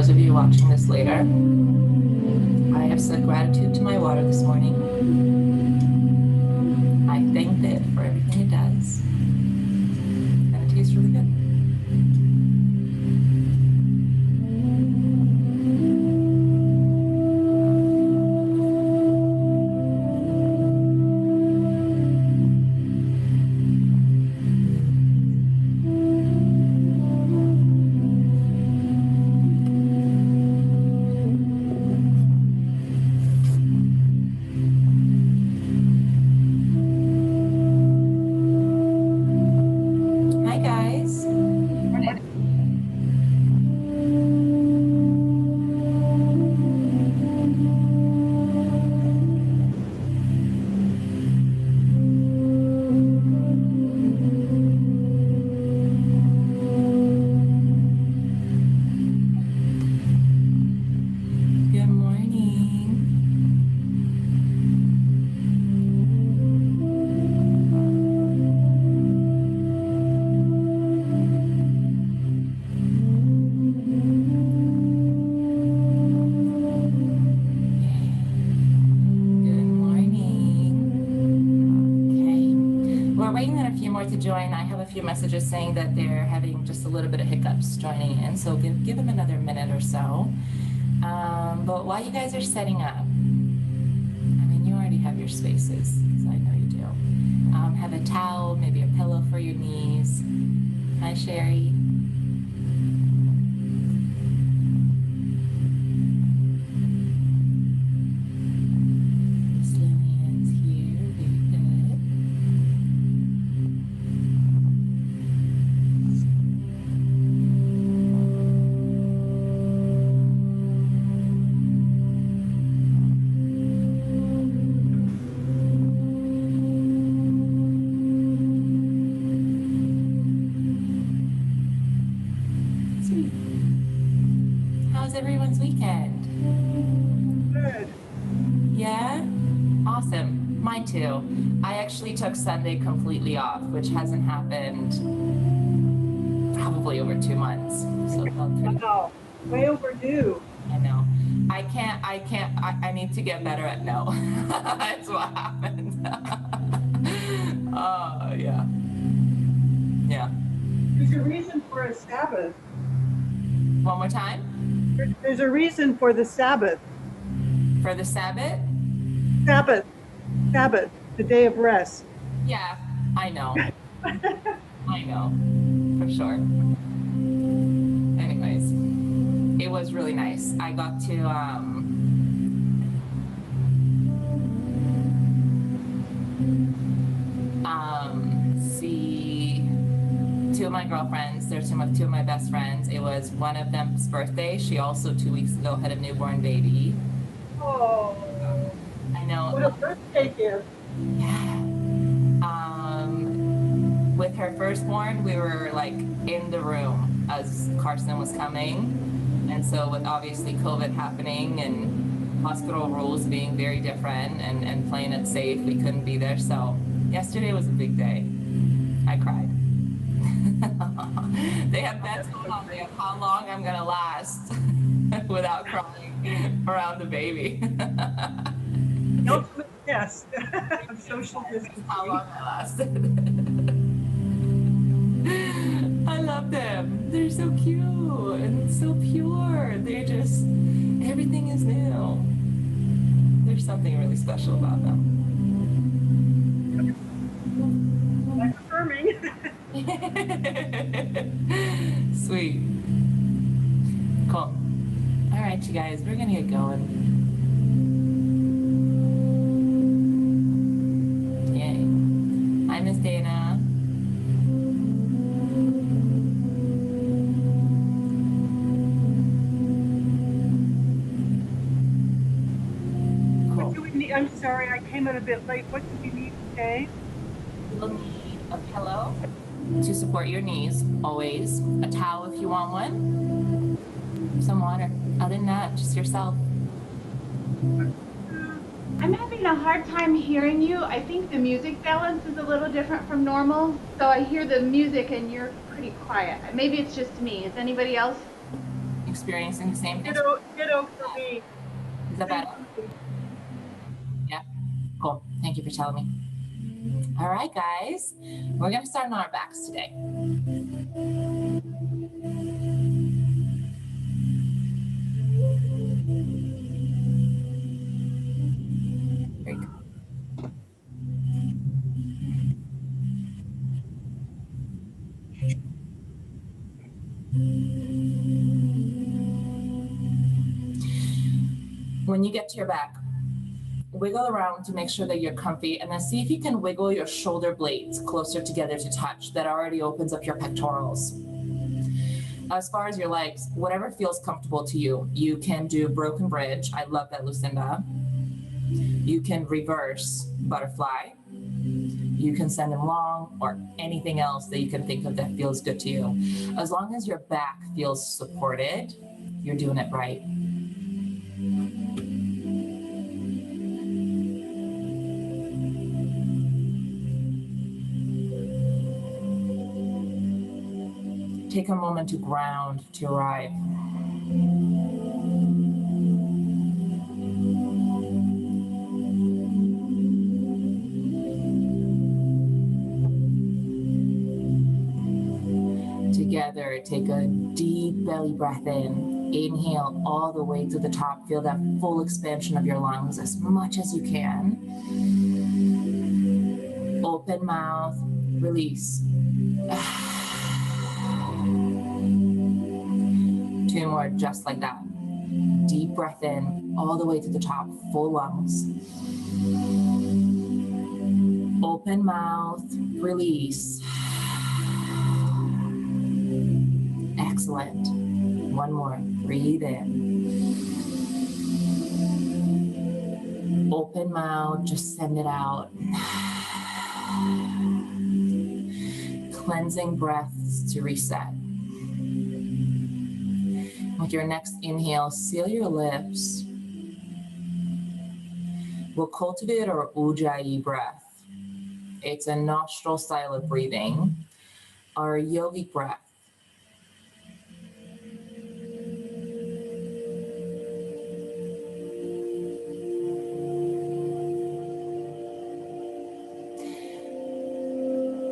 those of you watching this later. I have said gratitude to my water this morning. I thanked it for everything it does. And it tastes really good. Hi guys. Good morning. Good morning. Okay. We're waiting on a few more to join. I have a few messages saying that they're having just a little bit of hiccups joining in, so give them another minute or so. But while you guys are setting up, I mean, you already have your spaces, so I know you do. Have a towel, maybe a pillow for your knees. Hi, Sherry. Miss Lillian's here. Very good. Sweet. How's everyone's weekend? Good. Yeah? Awesome. Mine too. I actually took Sunday completely off, which hasn't happened probably over 2 months. So it felt pretty. Wow. Way overdue. I know. I need to get better at no. That's what happened. Oh, yeah. Yeah. There's a reason for a Sabbath. One more time. There's a reason for the Sabbath. For the Sabbath? Sabbath. Sabbath. The day of rest. Yeah, I know. I know. For sure. Anyways, it was really nice. I got to see two of my girlfriends. They're two of my best friends. It was one of them's birthday. She also 2 weeks ago had a newborn baby. Oh, I know. what a birthday gift. Yeah. With her firstborn, we were like in the room as Carson was coming. And so with obviously COVID happening and hospital rules being very different and playing it safe, we couldn't be there. So yesterday was a big day. I cried. They have bets going on. They have how long I'm gonna last without crying around the baby. Ultimate test of social distancing. How long I lasted. I love them. They're so cute and so pure. They're just, everything is new. There's something really special about them. I'm affirming. Sweet. Cool. All right, you guys, we're gonna get going. Yay. Hi, Miss Dana. What do we need? I'm sorry, I came in a bit late. What do we need today? You'll need a pillow to support your knees, always. A towel if you want one. Some water. Other than that, just yourself. I'm having a hard time hearing you. I think the music balance is a little different from normal. So I hear the music and you're pretty quiet. Maybe it's just me. Is anybody else? experiencing the same thing? Ditto for me. Is that better? Yeah, cool. Thank you for telling me. All right, guys, we're gonna start on our backs today. Very good. When you get to your back, wiggle around to make sure that you're comfy, and then see if you can wiggle your shoulder blades closer together to touch. That already opens up your pectorals. As far as your legs, whatever feels comfortable to you. You can do broken bridge. I love that, Lucinda. You can reverse butterfly. You can send them long, or anything else that you can think of that feels good to you. As long as your back feels supported, you're doing it right. Take a moment to ground, to arrive. Together, take a deep belly breath in. Inhale all the way to the top. Feel that full expansion of your lungs as much as you can. Open mouth, release. 2 more, just like that. Deep breath in, all the way to the top, full lungs. Open mouth, release. Excellent. 1 more, breathe in. Open mouth, just send it out. Cleansing breaths to reset. With your next inhale, seal your lips. We'll cultivate our Ujjayi breath. It's a nostril style of breathing. Our yogic breath.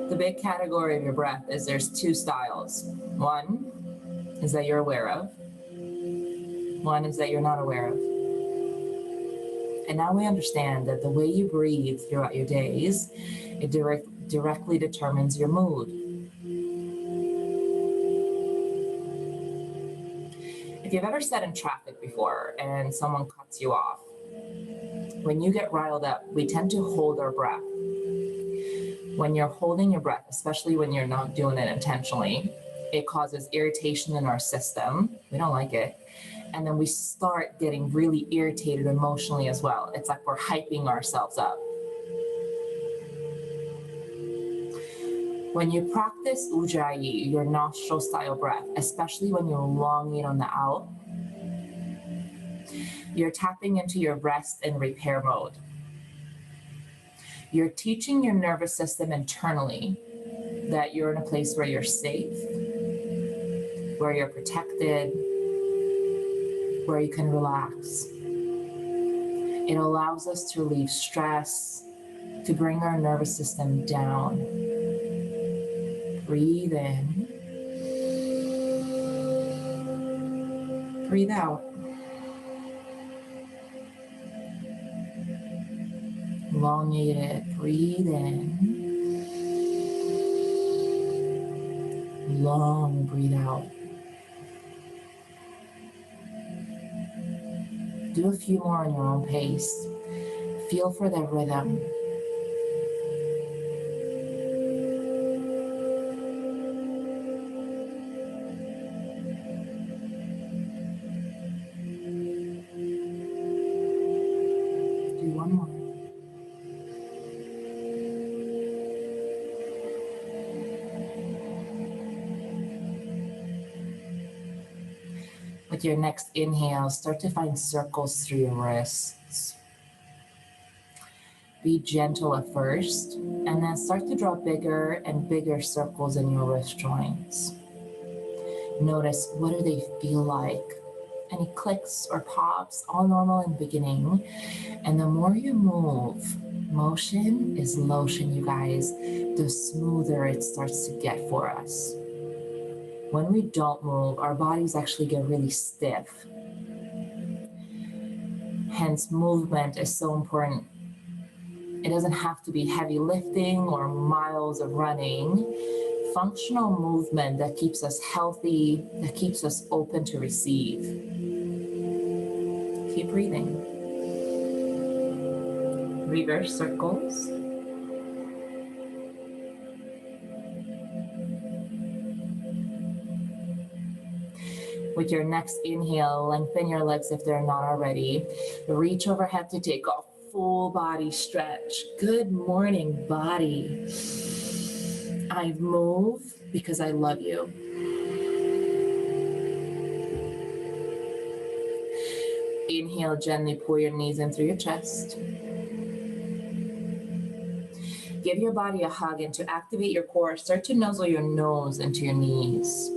The big category of your breath is there's 2 styles. One is that you're aware of. One is that you're not aware of. And now we understand that the way you breathe throughout your days, it directly determines your mood. If you've ever sat in traffic before and someone cuts you off, when you get riled up, we tend to hold our breath. When you're holding your breath, especially when you're not doing it intentionally, it causes irritation in our system. We don't like it. And then we start getting really irritated emotionally as well. It's like we're hyping ourselves up. When you practice Ujjayi, your nostril style breath, especially when you're longing on the out, you're tapping into your rest and repair mode. You're teaching your nervous system internally that you're in a place where you're safe, where you're protected, where you can relax. It allows us to relieve stress, to bring our nervous system down. Breathe in. Breathe out. Elongate it. Breathe in. Long breathe out. Do a few more on your own pace. Feel for the rhythm. Do 1 more. With your next inhale, start to find circles through your wrists. Be gentle at first, and then start to draw bigger and bigger circles in your wrist joints. Notice, what do they feel like? any clicks or pops, all normal in the beginning. And the more you move, motion is lotion, you guys, the smoother it starts to get for us. When we don't move, our bodies actually get really stiff. Hence, movement is so important. It doesn't have to be heavy lifting or miles of running. Functional movement that keeps us healthy, that keeps us open to receive. Keep breathing. Reverse circles. With your next inhale, lengthen your legs if they're not already. Reach overhead to take a full body stretch. Good morning, body. I move because I love you. Inhale, gently pull your knees in through your chest. Give your body a hug, and to activate your core, start to nuzzle your nose into your knees.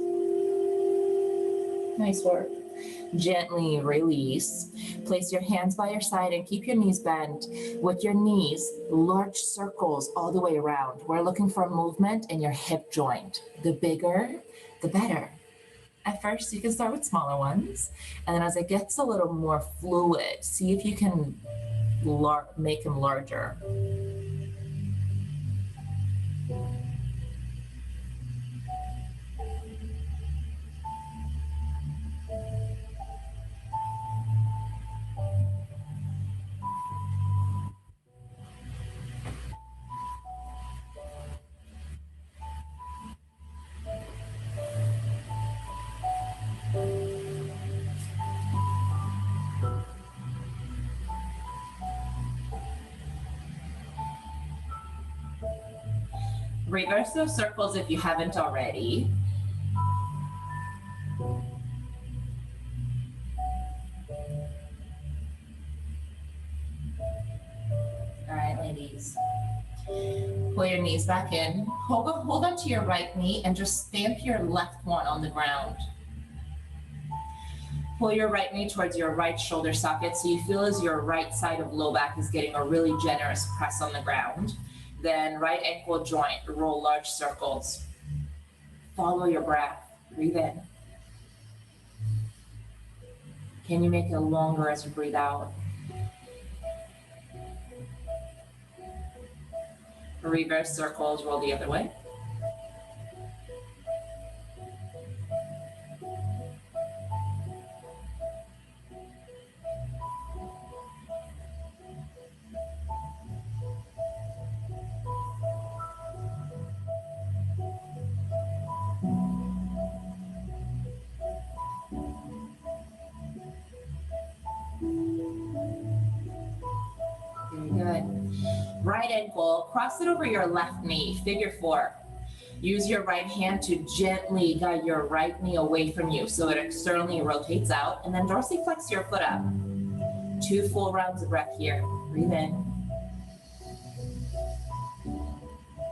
Nice work. Gently release. Place your hands by your side and keep your knees bent. With your knees, large circles all the way around. We're looking for movement in your hip joint. The bigger, the better. At first, you can start with smaller ones. And then as it gets a little more fluid, see if you can make them larger. Reverse those circles if you haven't already. All right, ladies. Pull your knees back in. Hold on to your right knee and just stamp your left one on the ground. Pull your right knee towards your right shoulder socket so you feel as your right side of low back is getting a really generous press on the ground. Then right ankle joint, roll large circles. Follow your breath, breathe in. Can you make it longer as you breathe out? Reverse circles, roll the other way. Very good. Right ankle, cross it over your left knee, figure four. Use your right hand to gently guide your right knee away from you so it externally rotates out, and then dorsiflex your foot up. 2 full rounds of breath here. Breathe in.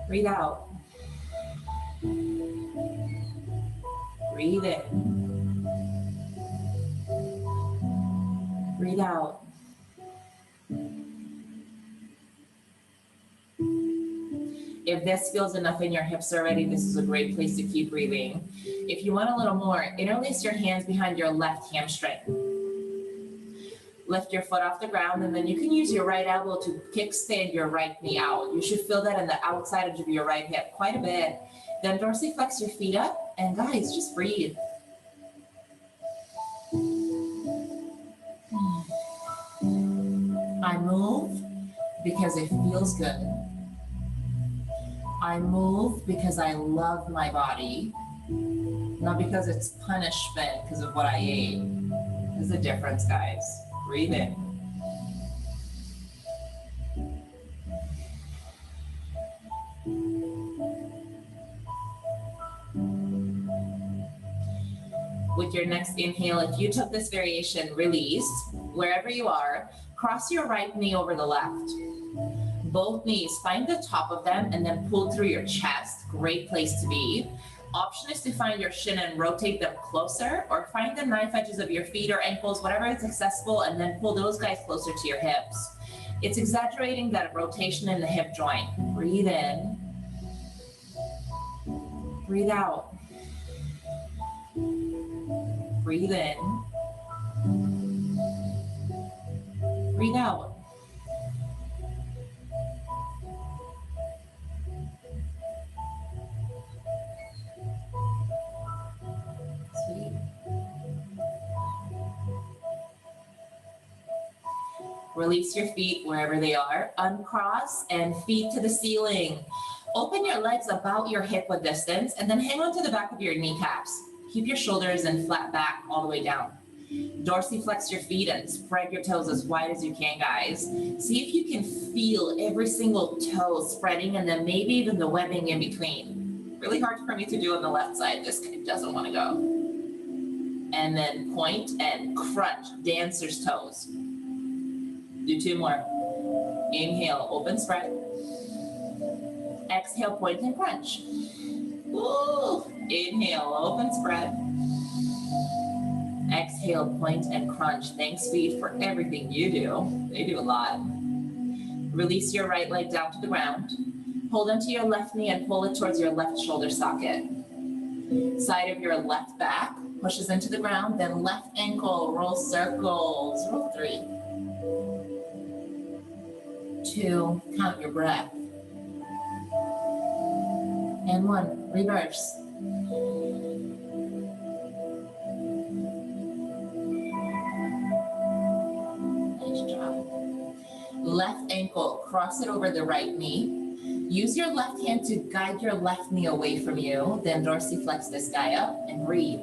Breathe out. Breathe in. Breathe out. If this feels enough in your hips already, this is a great place to keep breathing. If you want a little more, interlace your hands behind your left hamstring. Lift your foot off the ground, and then you can use your right elbow to kickstand your right knee out. You should feel that in the outside edge of your right hip quite a bit. Then dorsiflex your feet up, and guys, just breathe. I move because it feels good. I move because I love my body, not because it's punishment because of what I ate. There's a difference, guys. Breathe in. With your next inhale, if you took this variation, release. Wherever you are, cross your right knee over the left. Both knees, find the top of them and then pull through your chest. Great place to be. Option is to find your shin and rotate them closer, or find the knife edges of your feet or ankles, whatever is accessible, and then pull those guys closer to your hips. It's exaggerating that rotation in the hip joint. Breathe in. Breathe out. Breathe in. Breathe out. Sweet. Release your feet wherever they are. Uncross and feet to the ceiling. Open your legs about your hip width distance and then hang on to the back of your kneecaps. Keep your shoulders and flat back all the way down. Dorsiflex your feet and spread your toes as wide as you can, guys. See if you can feel every single toe spreading and then maybe even the webbing in between. Really hard for me to do on the left side. This guy doesn't want to go. And then point and crunch, dancer's toes. Do two more. Inhale, open, spread. Exhale, point and crunch. Ooh. Inhale, open, spread. Exhale, point and crunch. Thanks, feet, for everything you do. They do a lot. Release your right leg down to the ground. Hold onto your left knee and pull it towards your left shoulder socket. Side of your left back pushes into the ground, then left ankle, roll circles. Roll 3. 2, count your breath. And 1, reverse. Nice job. Left ankle, cross it over the right knee. Use your left hand to guide your left knee away from you, then dorsiflex this guy up and breathe.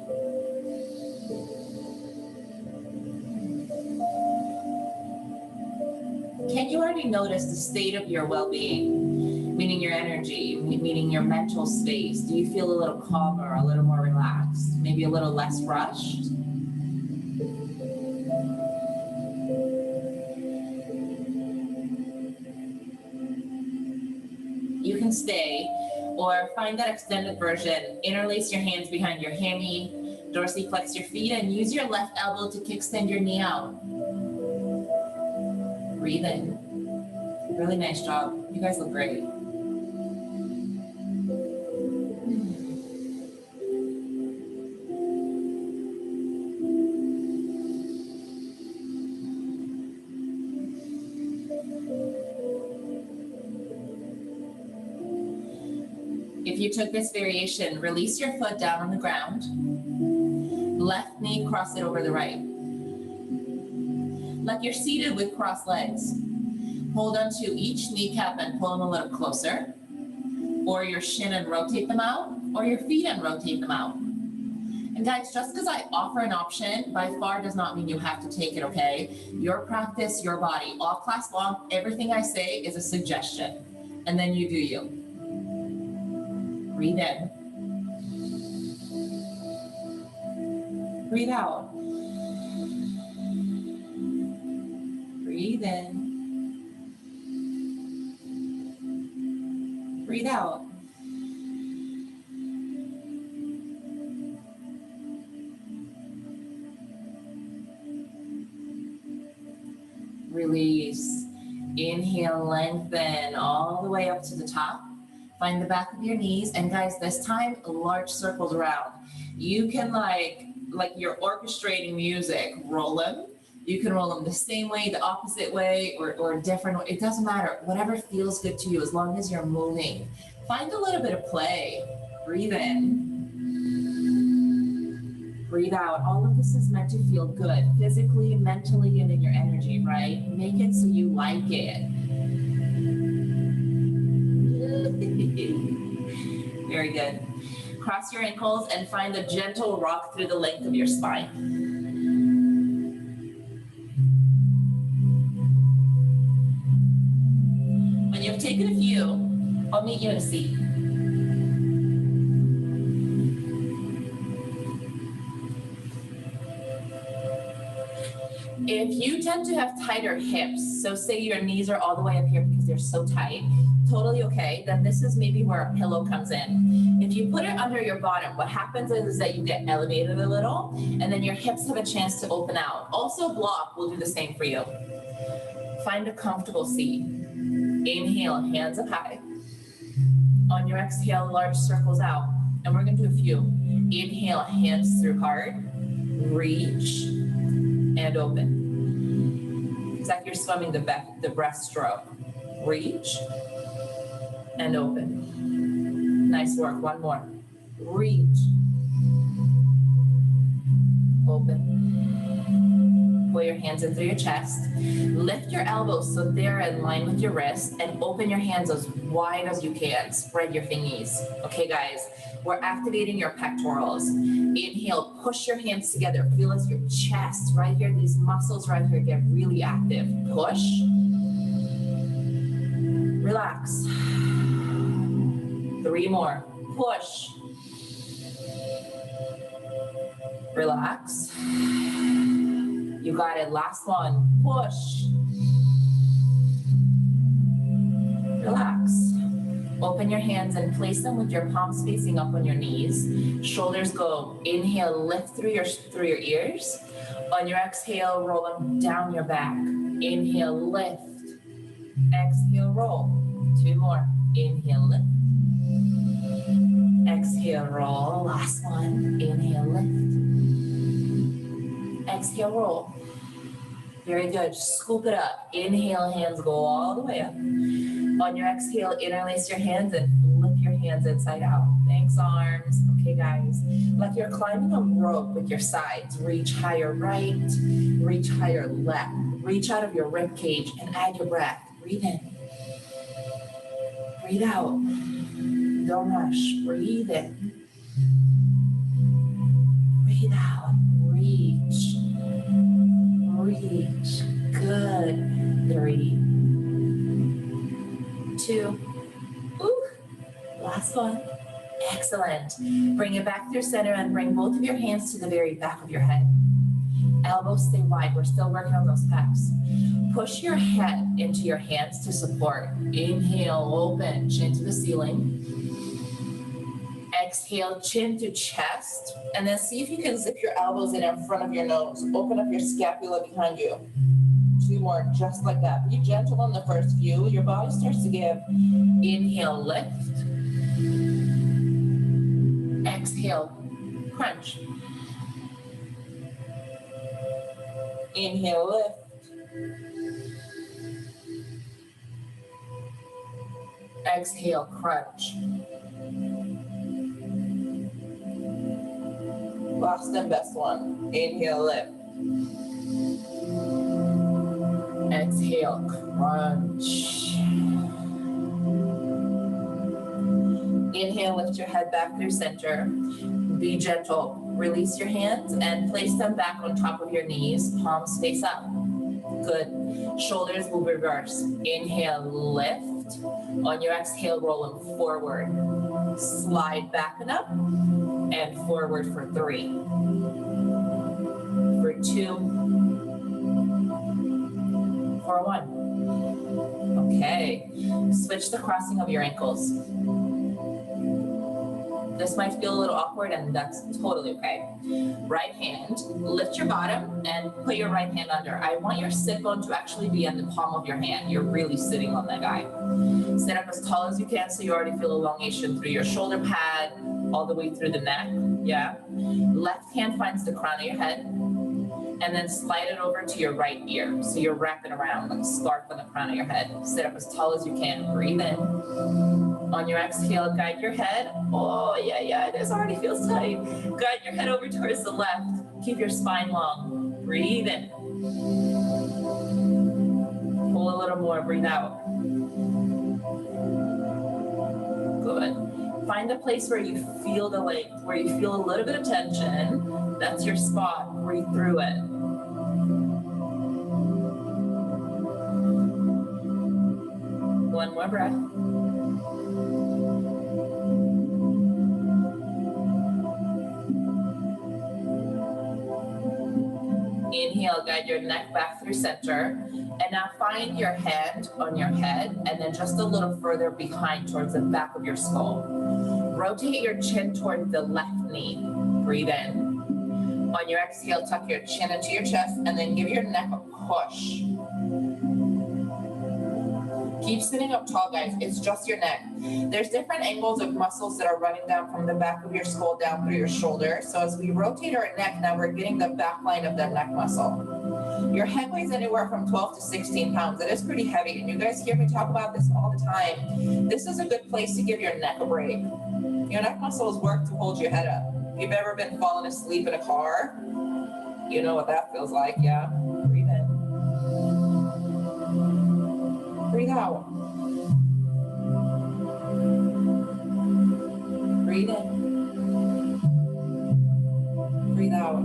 Can you already notice the state of your well-being, meaning your energy, meaning your mental space? Do you feel a little calmer, a little more relaxed, maybe a little less rushed? You can stay or find that extended version. Interlace your hands behind your hammy, dorsiflex your feet, and use your left elbow to kickstand your knee out. Breathe in. Really nice job. You guys look great. If you took this variation, release your foot down on the ground. Left knee, cross it over the right. Like you're seated with crossed legs. Hold onto each kneecap and pull them a little closer. Or your shin and rotate them out, or your feet and rotate them out. And guys, just because I offer an option, by far does not mean you have to take it, okay? Your practice, your body, all class long, everything I say is a suggestion. And then you do you. Breathe in. Breathe out. Breathe in. Breathe out. Release. Inhale, lengthen all the way up to the top. Find the back of your knees. And guys, this time, large circles around. You can like you're orchestrating music, roll them. You can roll them the same way, the opposite way, or a different way. It doesn't matter. Whatever feels good to you, as long as you're moving. Find a little bit of play. Breathe in. Breathe out. All of this is meant to feel good, physically, mentally, and in your energy, right? Make it so you like it. Very good. Cross your ankles and find a gentle rock through the length of your spine. When you've taken a few, I'll meet you in a seat. If you tend to have tighter hips, so say your knees are all the way up here because they're so tight, totally okay, then this is maybe where a pillow comes in. If you put it under your bottom, what happens is that you get elevated a little, and then your hips have a chance to open out. Also, block will do the same for you. Find a comfortable seat. Inhale, hands up high. On your exhale, large circles out. And we're gonna do a few. Inhale, hands through heart. Reach and open. It's like you're swimming the breaststroke. Reach and open. Nice work, one more. Reach, open. Pull your hands in through your chest. Lift your elbows so they're in line with your wrist and open your hands as wide as you can. Spread your fingies. Okay, guys, we're activating your pectorals. Inhale, push your hands together. Feel as your chest right here, these muscles right here get really active. Push, relax. 3 more. Push. Relax. You got it. Last one. Push. Relax. Open your hands and place them with your palms facing up on your knees. Shoulders go. Inhale, lift through your ears. On your exhale, roll them down your back. Inhale, lift. Exhale, roll. 2 more. Inhale, lift. Exhale, roll. Last one. Inhale, lift. Exhale, roll. Very good. Scoop it up. Inhale, hands go all the way up. On your exhale, interlace your hands and flip your hands inside out. Thanks, arms. Okay, guys. Like you're climbing a rope with your sides. Reach higher right, reach higher left. Reach out of your rib cage and add your breath. Breathe in. Breathe out. Don't rush. Breathe in. Breathe out. Reach. Reach. Good. 3, 2. Ooh. Last one. Excellent. Bring it back to your center and bring both of your hands to the very back of your head. Elbows stay wide. We're still working on those pecs. Push your head into your hands to support. Inhale, open, chin to the ceiling. Exhale, chin to chest. And then see if you can zip your elbows in front of your nose. Open up your scapula behind you. 2 more, just like that. Be gentle on the first few. Your body starts to give. Inhale, lift. Exhale, crunch. Inhale, lift. Exhale, crunch. Last and best one. Inhale, lift. Exhale, crunch. Inhale, lift your head back through center. Be gentle. Release your hands and place them back on top of your knees, palms face up. Good. Shoulders will reverse. Inhale, lift. On your exhale, roll them forward. Slide back and up and forward for 3. For 2. For 1. Okay. Switch the crossing of your ankles. This might feel a little awkward, and that's totally okay. Right hand, lift your bottom and put your right hand under. I want your sit bone to actually be in the palm of your hand. You're really sitting on that guy. Sit up as tall as you can so you already feel elongation through your shoulder pad, all the way through the neck. Yeah. Left hand finds the crown of your head, and then slide it over to your right ear. So you're wrapping around like a scarf on the crown of your head. Sit up as tall as you can. Breathe in. On your exhale, guide your head. Oh, yeah, this already feels tight. Guide your head over towards the left. Keep your spine long. Breathe in. Pull a little more, breathe out. Good. Find a place where you feel the length, where you feel a little bit of tension. That's your spot. Breathe through it. One more breath. Inhale, guide your neck back through center. And now find your hand on your head and then just a little further behind towards the back of your skull. Rotate your chin toward the left knee. Breathe in. On your exhale, tuck your chin into your chest and then give your neck a push. Keep sitting up tall, guys. It's just your neck. There's different angles of muscles that are running down from the back of your skull down through your shoulder. So as we rotate our neck, now we're getting the back line of the neck muscle. Your head weighs anywhere from 12 to 16 pounds. It is pretty heavy, and you guys hear me talk about this all the time. This is a good place to give your neck a break. Your neck muscles work to hold your head up. If you've ever been falling asleep in a car, you know what that feels like, yeah? Breathe in. Breathe out. Breathe in. Breathe out.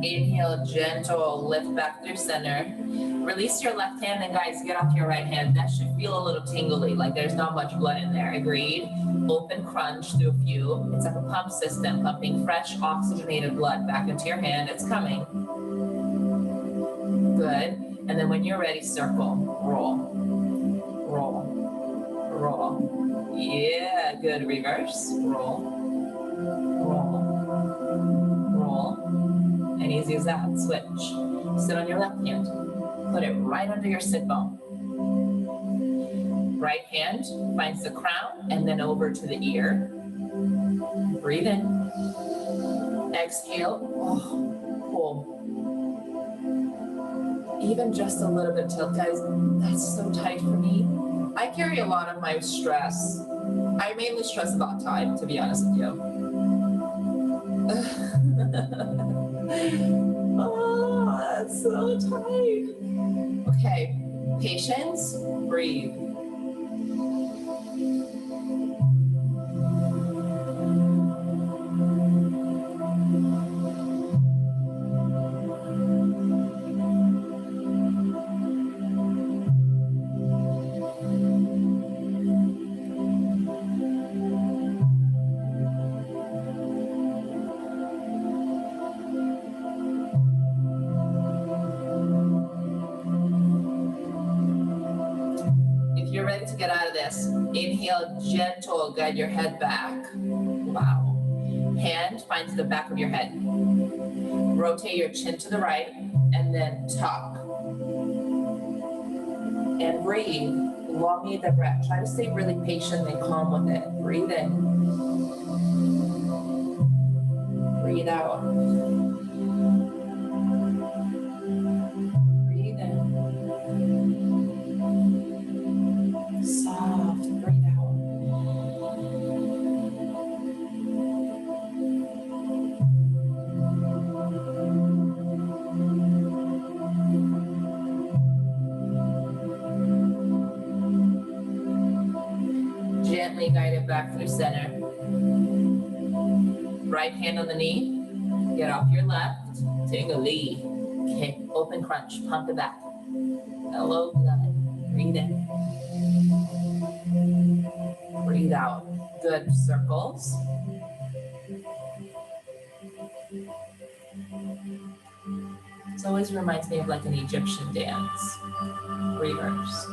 Inhale, gentle, lift back through center. Release your left hand and guys, get off your right hand. That should feel a little tingly, like there's not much blood in there, agreed? Open crunch through a few. It's like a pump system, pumping fresh oxygenated blood back into your hand. It's coming. Good. And then when you're ready, circle, roll, roll, roll. Yeah, good. Reverse, roll, roll, roll. And easy as that, switch. Sit on your left hand. Put it right under your sit bone. Right hand finds the crown and then over to the ear. Breathe in. Exhale. Oh, pull. Even just a little bit tilt, guys. That's so tight for me. I carry a lot of my stress. I mainly stress about time, to be honest with you. Oh, that's so tight. Okay, patience, breathe. To get out of this, inhale, gentle, guide your head back. Wow. Hand finds the back of your head. Rotate your chin to the right and then tuck. And breathe. Elongate the breath. Try to stay really patient and calm with it. Breathe in. Breathe out. Breathe in. Soft, breathe out. Gently guide it back through center. Right hand on the knee. Get off your left. Tingly. Okay, open crunch. Pump it back. Hello, blood. Breathe in. Breathe out. Good. Circles. It always reminds me of like an Egyptian dance. Reverse.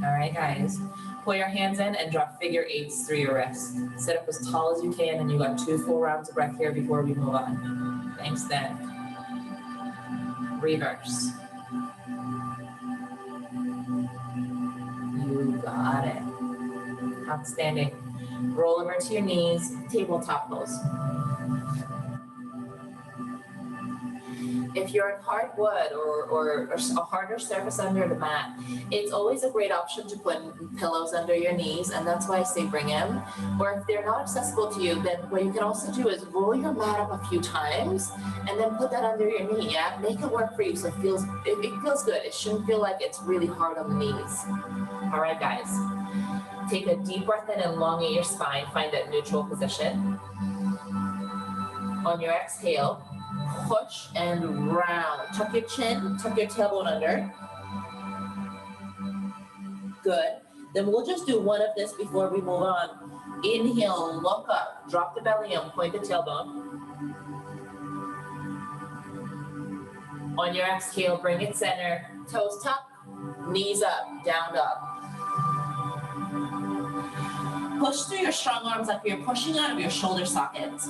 All right, guys. Pull your hands in and draw figure eights through your wrist. Sit up as tall as you can, and you got 2 full rounds of breath here before we move on. Thanks, Nick. Reverse. You got it. Outstanding. Roll over to your knees, tabletop pose. If you're in hardwood or a harder surface under the mat, it's always a great option to put pillows under your knees, and that's why I say bring them. Or if they're not accessible to you, then what you can also do is roll your mat up a few times and then put that under your knee, yeah? Make it work for you so it feels good. It shouldn't feel like it's really hard on the knees. All right, guys. Take a deep breath in and elongate your spine. Find that neutral position. On your exhale, push and round. Tuck your chin, tuck your tailbone under. Good. Then we'll just do one of this before we move on. Inhale, look up, drop the belly and point the tailbone. On your exhale, bring it center, toes tuck, knees up, down dog. Push through your strong arms up here, pushing out of your shoulder sockets.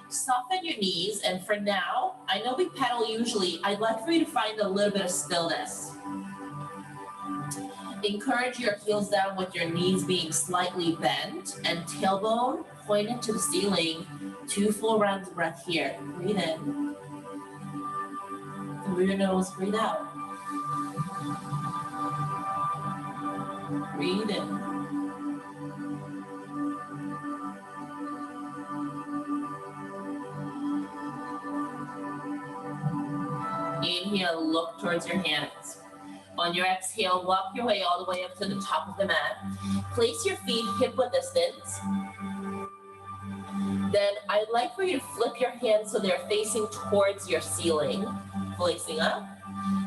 Soften your knees, and for now, I know we pedal usually, I'd like for you to find a little bit of stillness. Encourage your heels down with your knees being slightly bent and tailbone pointed to the ceiling. 2 full rounds of breath here. Breathe in. Through your nose, breathe out. Breathe in. Inhale, look towards your hands. On your exhale, walk your way all the way up to the top of the mat. Place your feet hip-width distance. Then I'd like for you to flip your hands so they're facing towards your ceiling, facing up,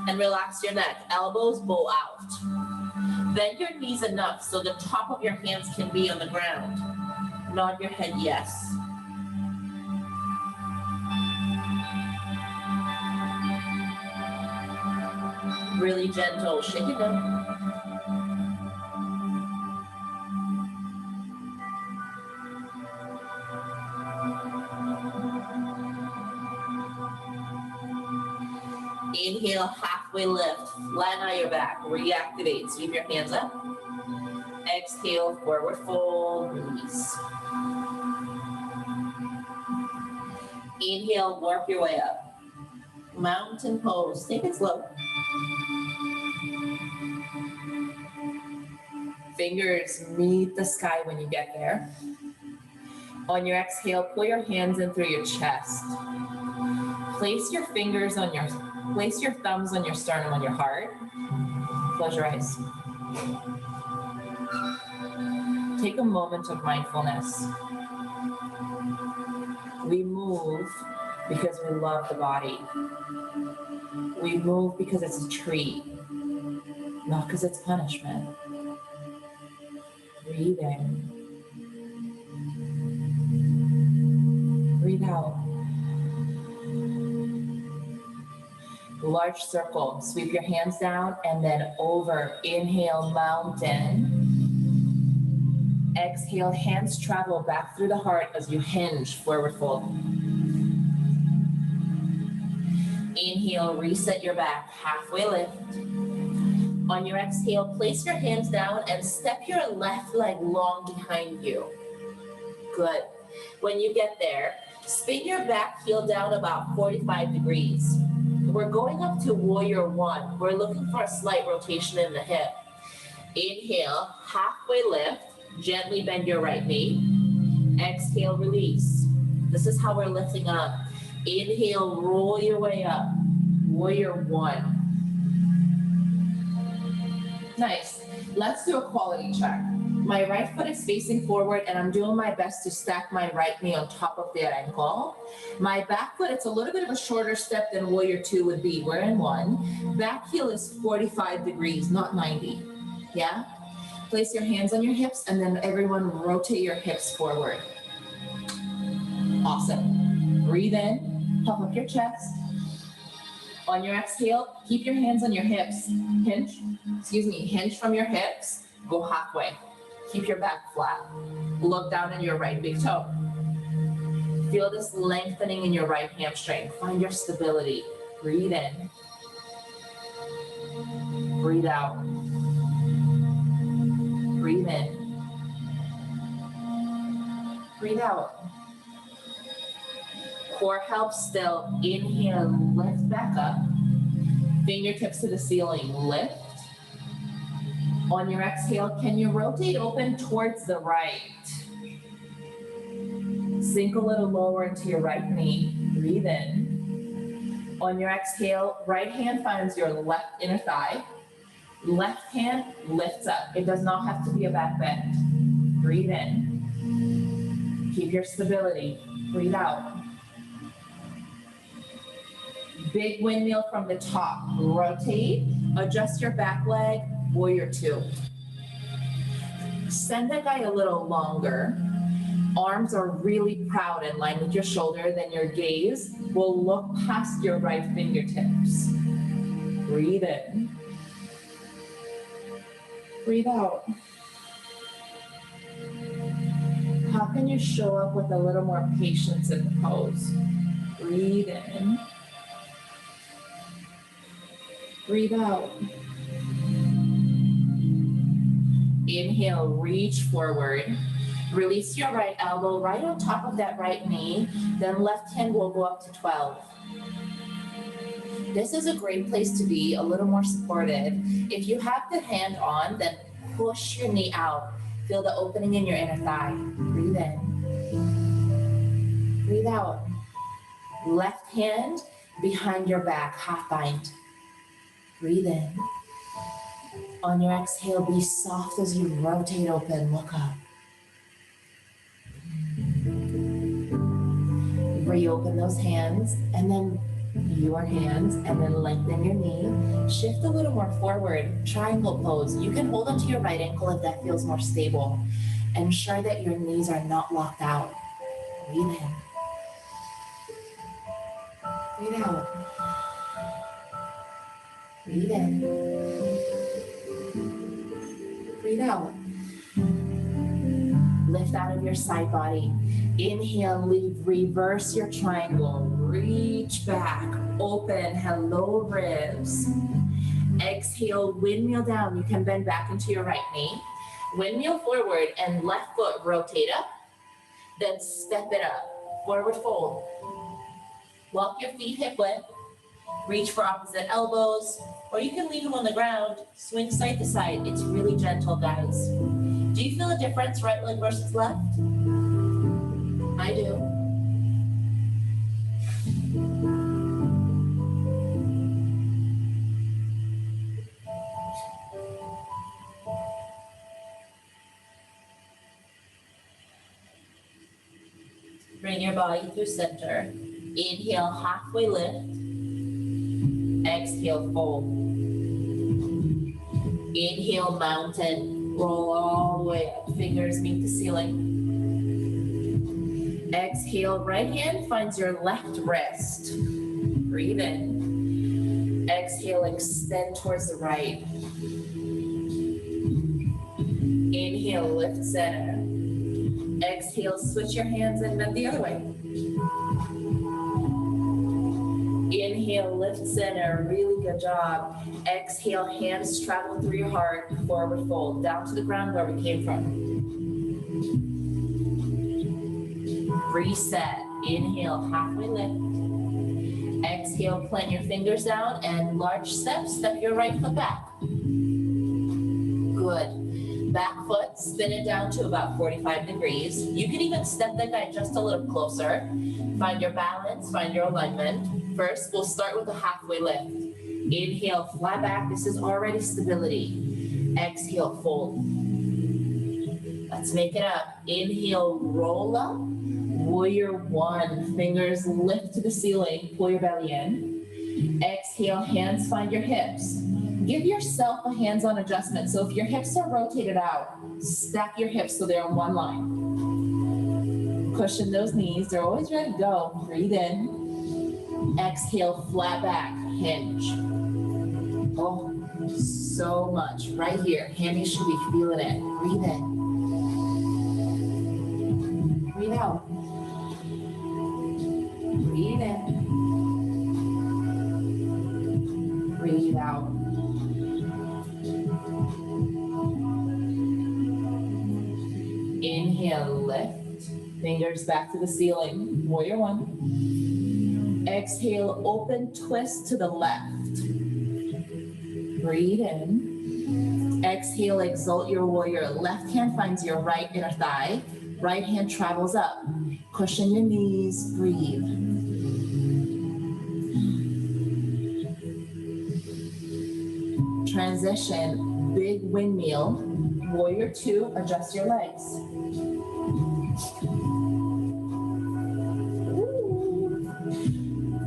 and relax your neck. Elbows bow out. Bend your knees enough so the top of your hands can be on the ground. Nod your head yes. Really gentle, shake it down. Inhale, halfway lift, flatten out your back, reactivate, sweep your hands up. Exhale, forward fold, release. Inhale, work your way up. Mountain pose, take it slow. Fingers meet the sky when you get there. On your exhale, pull your hands in through your chest. Place your thumbs on your sternum on your heart. Close your eyes. Take a moment of mindfulness. We move because we love the body. We move because it's a treat, not because it's punishment. Breathe in. Breathe out. Large circle. Sweep your hands down and then over. Inhale, mountain. Exhale, hands travel back through the heart as you hinge, forward fold. Inhale, reset your back, halfway lift. On your exhale, place your hands down and step your left leg long behind you. Good. When you get there, spin your back heel down about 45 degrees. We're going up to warrior one. We're looking for a slight rotation in the hip. Inhale, halfway lift, gently bend your right knee. Exhale, release. This is how we're lifting up. Inhale, roll your way up. Warrior one. Nice. Let's do a quality check. My right foot is facing forward and I'm doing my best to stack my right knee on top of that ankle. My back foot, it's a little bit of a shorter step than warrior two would be. We're in one. Back heel is 45 degrees, not 90. Yeah? Place your hands on your hips and then everyone rotate your hips forward. Awesome. Breathe in, puff up your chest. On your exhale, keep your hands on your hips. Hinge from your hips, go halfway. Keep your back flat. Look down at your right big toe. Feel this lengthening in your right hamstring. Find your stability. Breathe in. Breathe out. Breathe in. Breathe out. Core helps still. Inhale, lift back up. Fingertips to the ceiling, lift. On your exhale, can you rotate open towards the right? Sink a little lower into your right knee. Breathe in. On your exhale, right hand finds your left inner thigh. Left hand lifts up. It does not have to be a back bend. Breathe in. Keep your stability. Breathe out. Big windmill from the top. Rotate. Adjust your back leg. Warrior two. Send that guy a little longer. Arms are really proud in line with your shoulder, then your gaze will look past your right fingertips. Breathe in. Breathe out. How can you show up with a little more patience in the pose? Breathe in. Breathe out. Inhale, reach forward. Release your right elbow right on top of that right knee. Then left hand will go up to 12. This is a great place to be, a little more supported. If you have the hand on, then push your knee out. Feel the opening in your inner thigh. Breathe in. Breathe out. Left hand behind your back, half bind. Breathe in. On your exhale, be soft as you rotate open, look up. Reopen those hands, and then your hands, and then lengthen your knee. Shift a little more forward, triangle pose. You can hold onto your right ankle if that feels more stable. Ensure that your knees are not locked out. Breathe in. Breathe out. Breathe in. Breathe out. Lift out of your side body. Inhale, reverse your triangle. Reach back, open, hello ribs. Exhale, windmill down. You can bend back into your right knee. Windmill forward and left foot rotate up. Then step it up, forward fold. Walk your feet hip width. Reach for opposite elbows, or you can leave them on the ground. Swing side to side. It's really gentle, guys. Do you feel a difference, right leg versus left? I do. Bring your body through center. Inhale, halfway lift. Exhale, fold. Inhale, mountain. Roll all the way up. Fingers meet the ceiling. Exhale, right hand finds your left wrist. Breathe in. Exhale, extend towards the right. Inhale, lift center. Exhale, switch your hands and bend the other way. Inhale, lift center, really good job. Exhale, hands travel through your heart, forward fold, down to the ground where we came from. Reset, inhale, halfway lift. Exhale, plant your fingers down and large step, step your right foot back. Good. Back foot, spin it down to about 45 degrees. You can even step that guy just a little closer. Find your balance, find your alignment. First, we'll start with a halfway lift. Inhale, fly back. This is already stability. Exhale, fold. Let's make it up. Inhale, roll up. Warrior one. Fingers lift to the ceiling. Pull your belly in. Exhale, hands find your hips. Give yourself a hands-on adjustment. So if your hips are rotated out, stack your hips so they're on one line. Cushion those knees. They're always ready to go. Breathe in. Exhale, flat back, hinge. Oh, so much. Right here. Hammies should be feeling it. Breathe in. Breathe out. Breathe in. Breathe out. Inhale, lift. Fingers back to the ceiling. Warrior one. Exhale, open twist to the left. Breathe in. Exhale, exalt your warrior. Left hand finds your right inner thigh. Right hand travels up. Cushion your knees, breathe. Transition, big windmill. Warrior two, adjust your legs.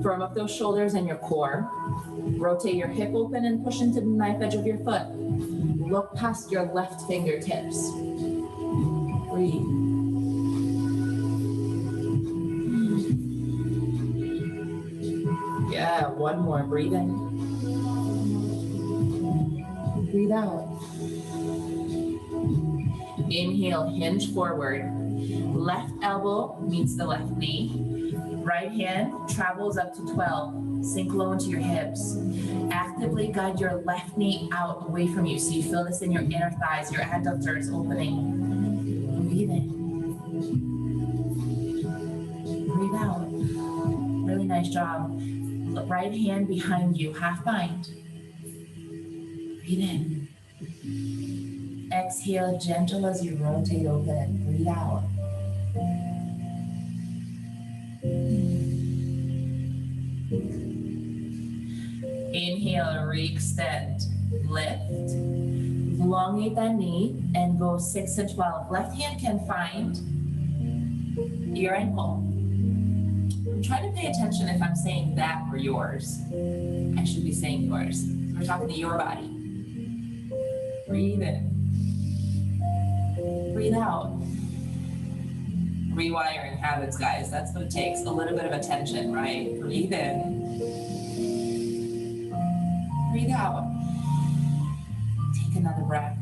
Firm up those shoulders and your core. Rotate your hip open and push into the knife edge of your foot. Look past your left fingertips. Breathe. out. One more. Breathe in. Breathe out. Inhale, hinge forward. Left elbow meets the left knee. Right hand travels up to 12. Sink low into your hips. Actively guide your left knee out away from you. So you feel this in your inner thighs, your adductors opening. Breathe in. Breathe out. Really nice job. Right hand behind you, half bind. Breathe in. Exhale, gentle as you rotate open. Breathe out. Inhale, re-extend. Lift. Elongate that knee and go 6 to 12. Left hand can find your ankle. I'm trying to pay attention if I'm saying that or yours. I should be saying yours. We're talking to your body. Breathe in. Breathe out. Rewiring habits, guys. That's what it takes. A little bit of attention, right? Breathe in. Breathe out. Take another breath.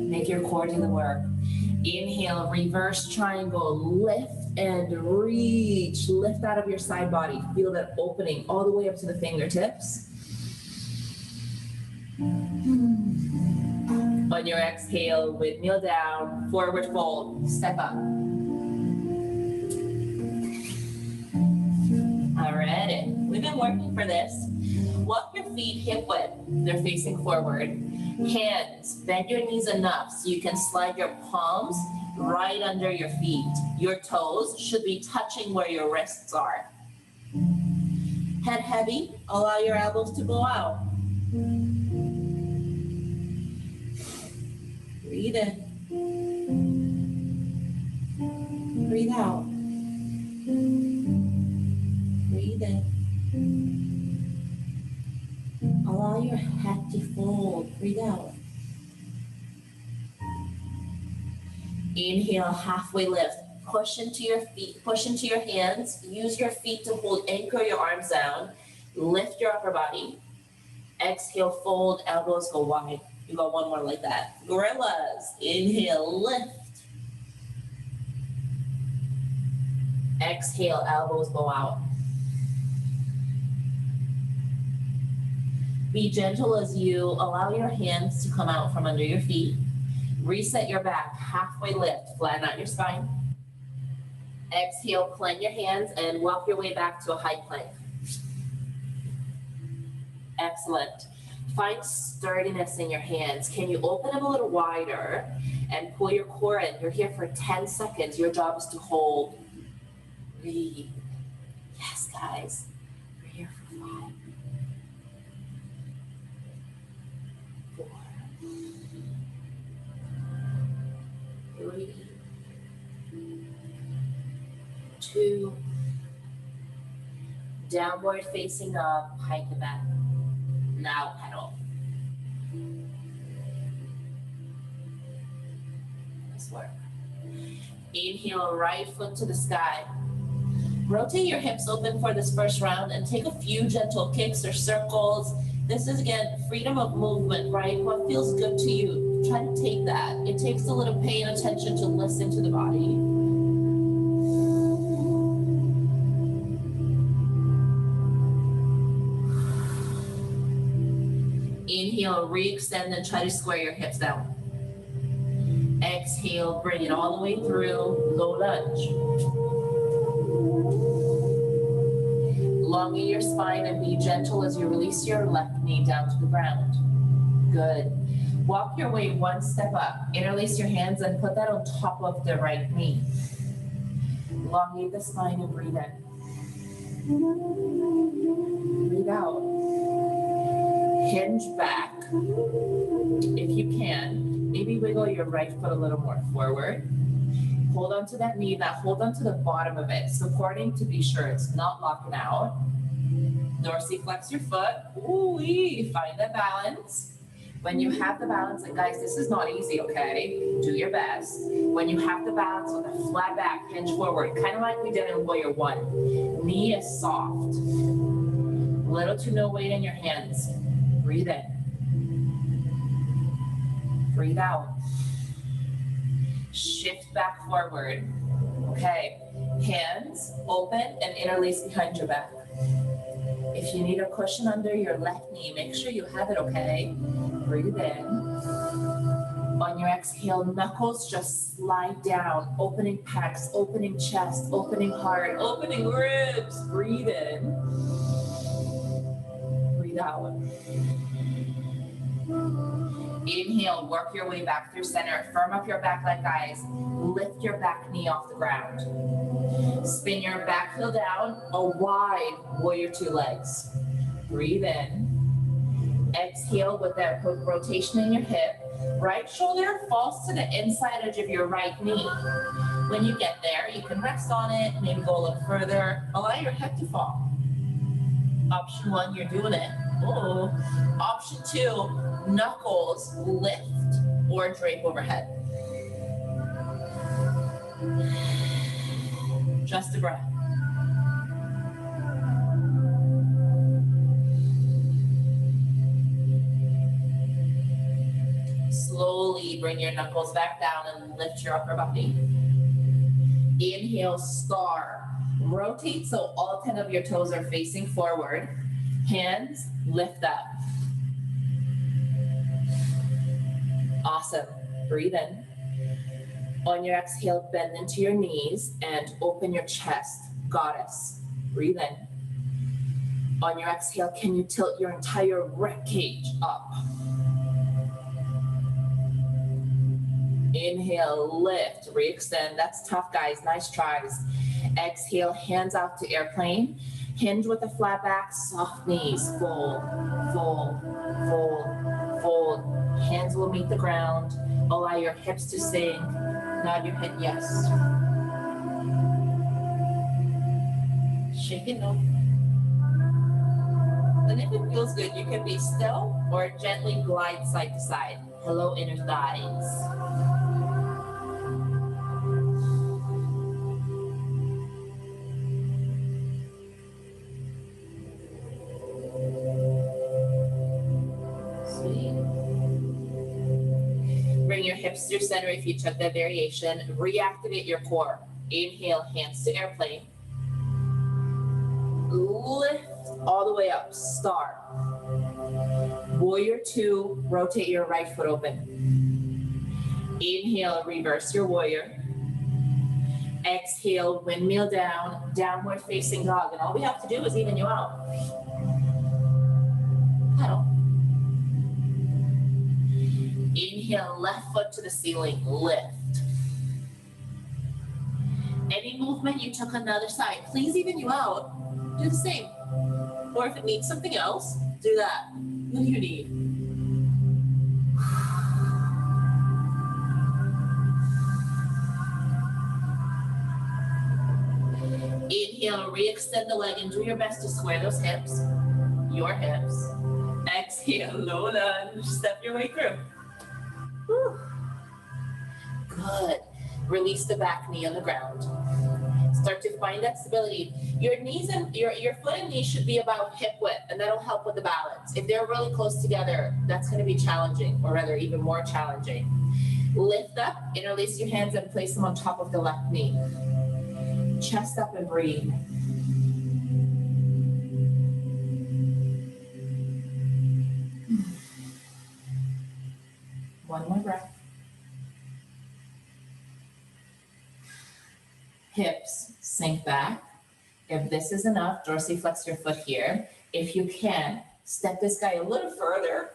Make your core do the work. Inhale, reverse triangle, lift and reach. Lift out of your side body. Feel that opening all the way up to the fingertips. On your exhale, with kneel down, forward fold, step up. Alrighty, we've been working for this. Walk your feet hip width, they're facing forward. Hands, bend your knees enough so you can slide your palms right under your feet. Your toes should be touching where your wrists are. Head heavy, allow your elbows to go out. Breathe in. Breathe out. Breathe in. Allow your head to fold. Breathe out. Inhale, halfway lift. Push into your feet, push into your hands. Use your feet to hold, anchor your arms down. Lift your upper body. Exhale, fold, elbows go wide. You got one more like that. Gorillas. Inhale, lift. Exhale, elbows go out. Be gentle as you allow your hands to come out from under your feet. Reset your back, halfway lift, flatten out your spine. Exhale, plank your hands and walk your way back to a high plank. Excellent. Find sturdiness in your hands. Can you open them a little wider and pull your core in? You're here for 10 seconds. Your job is to hold. Breathe. Yes, guys. We're here for 5, 4, 3, 2. Downward facing up, hike the back. Now pedal. Nice work. Inhale, right foot to the sky. Rotate your hips open for this first round and take a few gentle kicks or circles. This is, again, freedom of movement, right? What feels good to you? Try to take that. It takes a little pay and attention to listen to the body. Inhale, re-extend and try to square your hips down. Exhale, bring it all the way through, low lunge. Elongate your spine and be gentle as you release your left knee down to the ground. Good. Walk your way one step up. Interlace your hands and put that on top of the right knee. Elongate the spine and breathe in. Breathe out. Hinge back. If you can, maybe wiggle your right foot a little more forward. Hold on to that knee. Now hold on to the bottom of it, supporting to be sure it's not locking out. Dorsiflex your foot. Ooh-wee. Find that balance. When you have the balance, and guys, this is not easy, okay? Do your best. When you have the balance with a flat back, hinge forward, kind of like we did in Warrior One. Knee is soft. Little to no weight in your hands. Breathe in. Breathe out. Shift back forward. Okay. Hands open and interlace behind your back. If you need a cushion under your left knee, make sure you have it, okay? Breathe in. On your exhale, knuckles just slide down, opening pecs, opening chest, opening heart, opening ribs. Breathe in. Breathe out. Inhale, work your way back through center. Firm up your back leg, guys. Lift your back knee off the ground. Spin your back heel down, a wide warrior two legs. Breathe in. Exhale with that rotation in your hip. Right shoulder falls to the inside edge of your right knee. When you get there, you can rest on it, maybe go a little further. Allow your head to fall. Option one, you're doing it. Oh. Option two, knuckles lift or drape overhead. Just a breath. Slowly bring your knuckles back down and lift your upper body. Inhale, star. Rotate so all 10 of your toes are facing forward. Hands lift up. Awesome. Breathe in. On your exhale, bend into your knees and open your chest. Goddess. Breathe in. On your exhale, can you tilt your entire rib cage up? Inhale, lift, re-extend. That's tough, guys. Nice tries. Exhale, hands out to airplane. Hinge with a flat back, soft knees. Fold, fold, fold, fold. Hands will meet the ground. Allow your hips to sink. Nod your head yes. Shake it up. And if it feels good, you can be still or gently glide side to side. Hello, inner thighs. Bring your hips through center if you took that variation. Reactivate your core. Inhale, hands to airplane. Lift all the way up, star. Warrior two, rotate your right foot open. Inhale, reverse your warrior. Exhale, windmill down, downward facing dog. And all we have to do is even you out. Pedal. Inhale, left foot to the ceiling, lift. Any movement you took on the other side, please even you out. Do the same. Or if it needs something else, do that. What do you need? Inhale, re-extend the leg and do your best to square those hips. Your hips. Exhale, low lunge, step your way through. Whew. Good. Release the back knee on the ground. Start to find that stability. Your knees and your foot and knee should be about hip width, and that'll help with the balance. If they're really close together, that's going to be challenging, or rather even more challenging. Lift up, interlace your hands and place them on top of the left knee. Chest up and breathe. One more breath. Hips sink back. If this is enough, dorsiflex your foot here. If you can, step this guy a little further.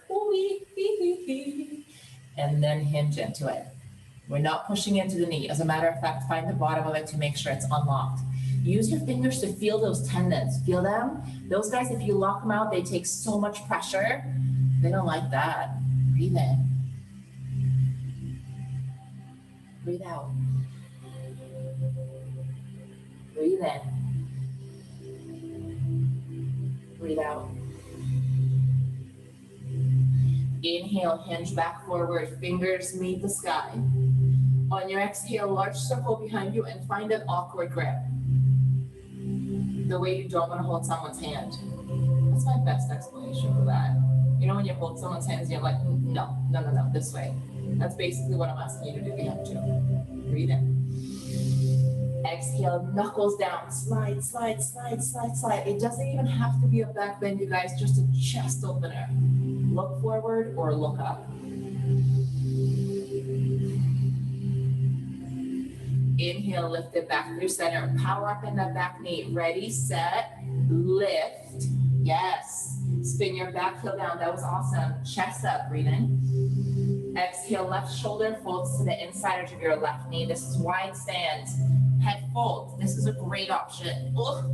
And then hinge into it. We're not pushing into the knee. As a matter of fact, find the bottom of it to make sure it's unlocked. Use your fingers to feel those tendons. Feel them? Those guys, if you lock them out, they take so much pressure. They don't like that. Breathe in. Breathe out. Breathe in. Breathe out. Inhale, hinge back forward, fingers meet the sky. On your exhale, large circle behind you and find an awkward grip. The way you don't want to hold someone's hand. That's my best explanation for that. You know when you hold someone's hands and you're like, no, no, no, no, this way. That's basically what I'm asking you to do if you have to. Breathe in. Exhale, knuckles down, slide, slide, slide, slide, slide. It doesn't even have to be a back bend, you guys, just a chest opener. Look forward or look up. Inhale, lift it back through center. Power up in that back knee. Ready, set, lift. Yes. Spin your back heel down. That was awesome. Chest up, breathe in. Exhale, left shoulder folds to the inside edge of your left knee. This is wide stance. Head folds. This is a great option. Ugh.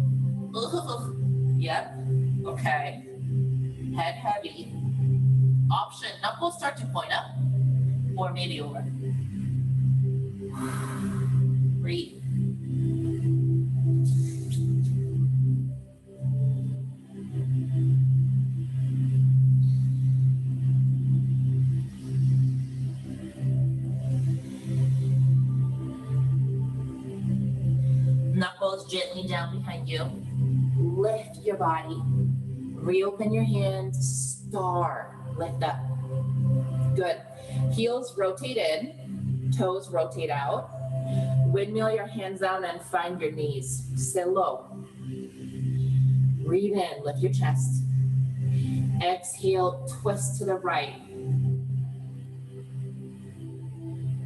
Ugh. Yep. Okay. Head heavy. Option. Knuckles start to point up or maybe over. Breathe. Knuckles gently down behind you. Lift your body. Reopen your hands. Star. Lift up. Good. Heels rotate in. Toes rotate out. Windmill your hands down and find your knees. Sit low. Breathe in. Lift your chest. Exhale. Twist to the right.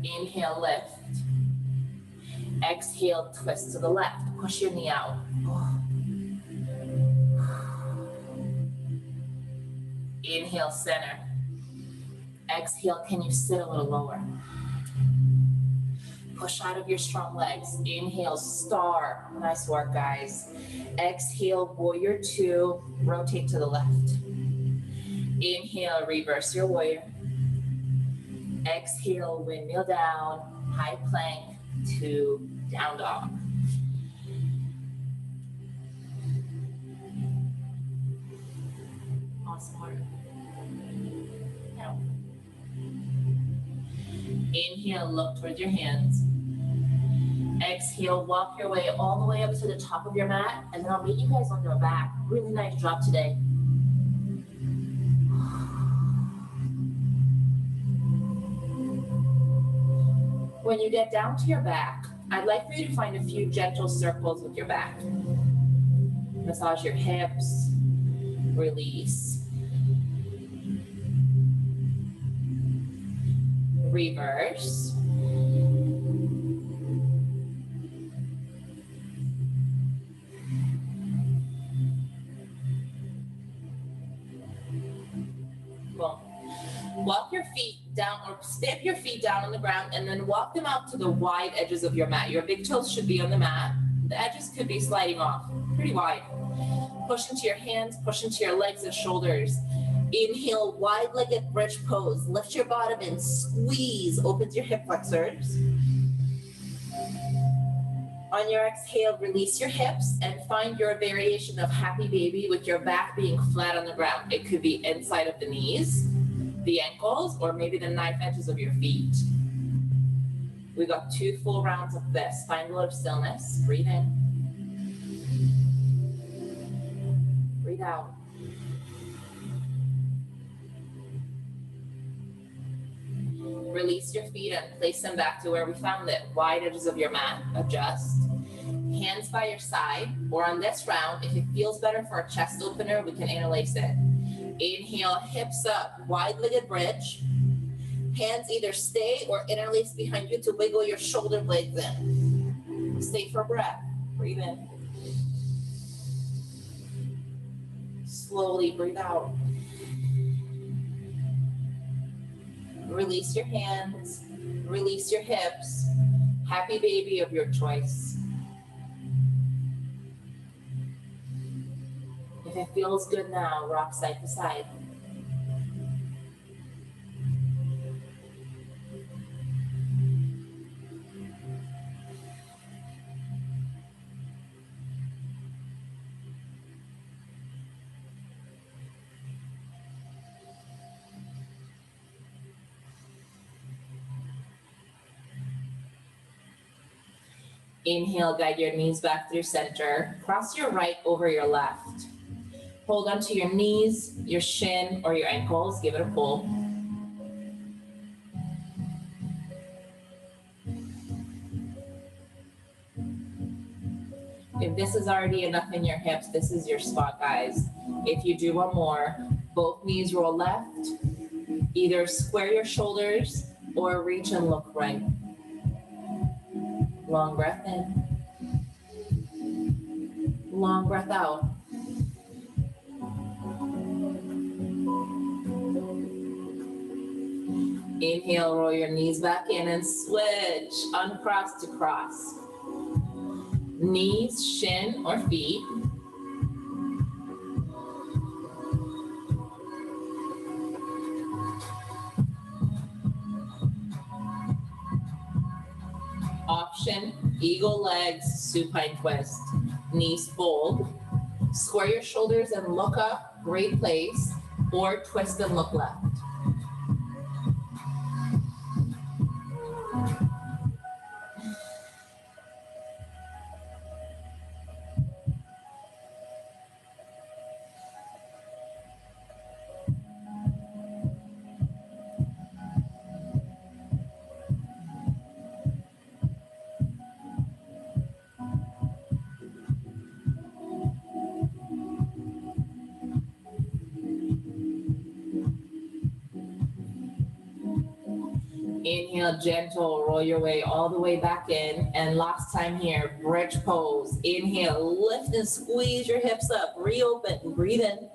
Inhale. Lift. Exhale, twist to the left. Push your knee out. Inhale, center. Exhale, can you sit a little lower? Push out of your strong legs. Inhale, star. Nice work, guys. Exhale, warrior two. Rotate to the left. Inhale, reverse your warrior. Exhale, windmill down. High plank to down dog. Awesome work. Now, inhale, look towards your hands. Exhale, walk your way all the way up to the top of your mat, and then I'll meet you guys on your back. Really nice job today. When you get down to your back, I'd like for you to find a few gentle circles with your back. Massage your hips, release. Reverse. Cool. Walk your feet down or step your feet down on the ground and then walk them out to the wide edges of your mat. Your big toes should be on the mat. The edges could be sliding off, pretty wide. Push into your hands, push into your legs and shoulders. Inhale, wide-legged bridge pose. Lift your bottom and squeeze. Open to your hip flexors. On your exhale, release your hips and find your variation of happy baby with your back being flat on the ground. It could be inside of the knees, the ankles, or maybe the knife edges of your feet. We got 2 full rounds of this. Find a little stillness. Breathe in. Breathe out. Release your feet and place them back to where we found it. Wide edges of your mat. Adjust. Hands by your side, or on this round, if it feels better for a chest opener, we can interlace it. Inhale, hips up, wide-legged bridge. Hands either stay or interlace behind you to wiggle your shoulder blades in. Stay for breath. Breathe in. Slowly breathe out. Release your hands, release your hips. Happy baby of your choice. If it feels good now, rock side to side. Inhale, guide your knees back through center. Cross your right over your left. Hold onto your knees, your shin, or your ankles. Give it a pull. If this is already enough in your hips, this is your spot, guys. If you do one more, both knees roll left. Either square your shoulders or reach and look right. Long breath in. Long breath out. Inhale, roll your knees back in and switch. Uncross to cross. Knees, shin, or feet. Option, eagle legs, supine twist. Knees fold. Square your shoulders and look up, great place, or twist and look left. Inhale, gentle, roll your way all the way back in. And last time here, bridge pose. Inhale, lift and squeeze your hips up, reopen, breathe in.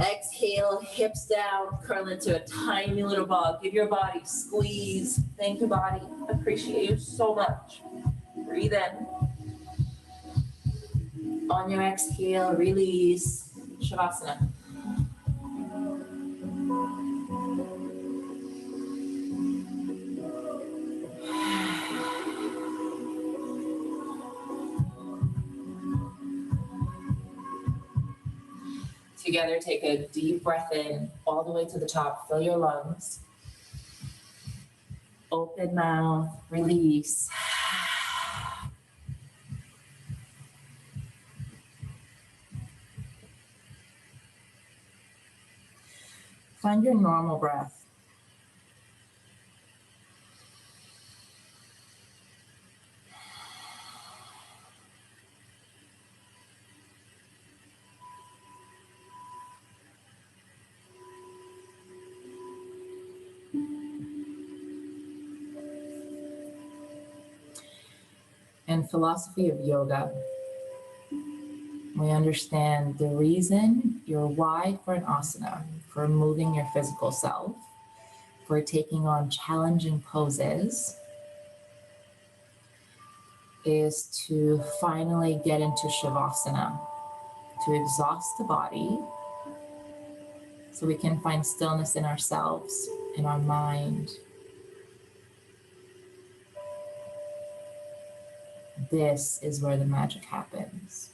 Exhale, hips down, curl into a tiny little ball. Give your body squeeze. Thank you, body. Appreciate you so much. Breathe in. On your exhale, release. Shavasana. Together, take a deep breath in all the way to the top. Fill your lungs. Open mouth, release. Find your normal breath. In philosophy of yoga, we understand the reason you're wide for an asana, for moving your physical self, for taking on challenging poses, is to finally get into Shavasana, to exhaust the body so we can find stillness in ourselves, in our mind. This is where the magic happens.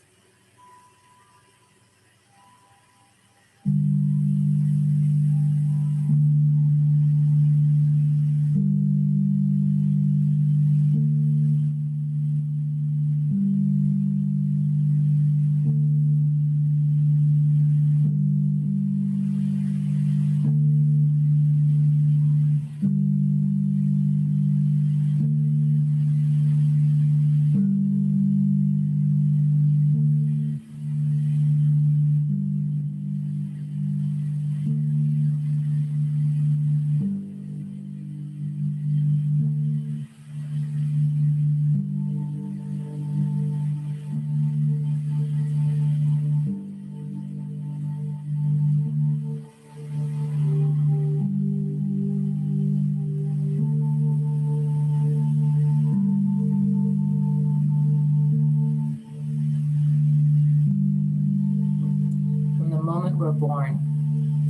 We're born,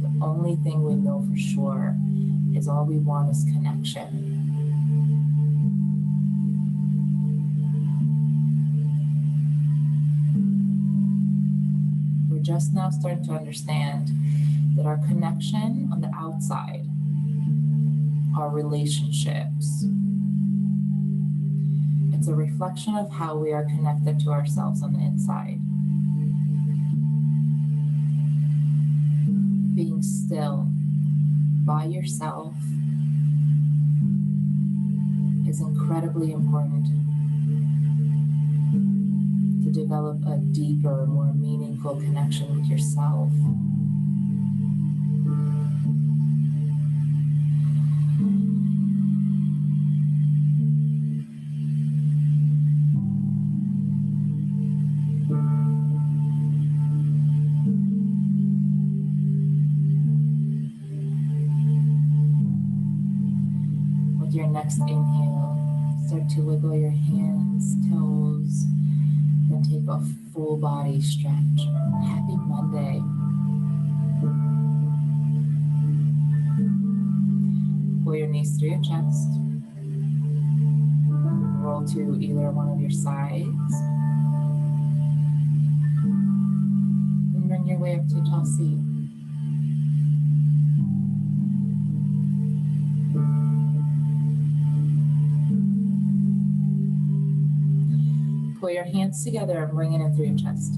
the only thing we know for sure is all we want is connection. We're just now starting to understand that our connection on the outside, our relationships, It's a reflection of how we are connected to ourselves on the inside. Being still by yourself is incredibly important to develop a deeper, more meaningful connection with yourself. With your next inhale, start to wiggle your hands, toes, then take a full body stretch. Happy Monday. Pull your knees through your chest. Roll to either one of your sides. And bring your way up to a tall seat. Pull your hands together and bring it in through your chest.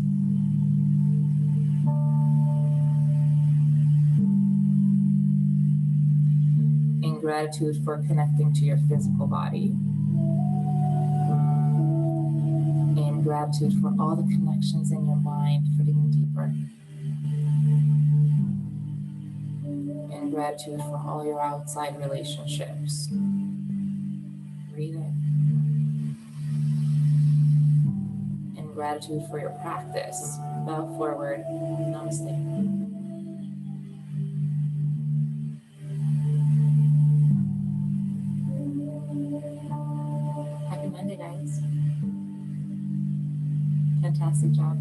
In gratitude for connecting to your physical body. In gratitude for all the connections in your mind for digging deeper. In gratitude for all your outside relationships. Breathe in. In gratitude for your practice. Bow forward. Namaste. Happy Monday, guys. Fantastic job.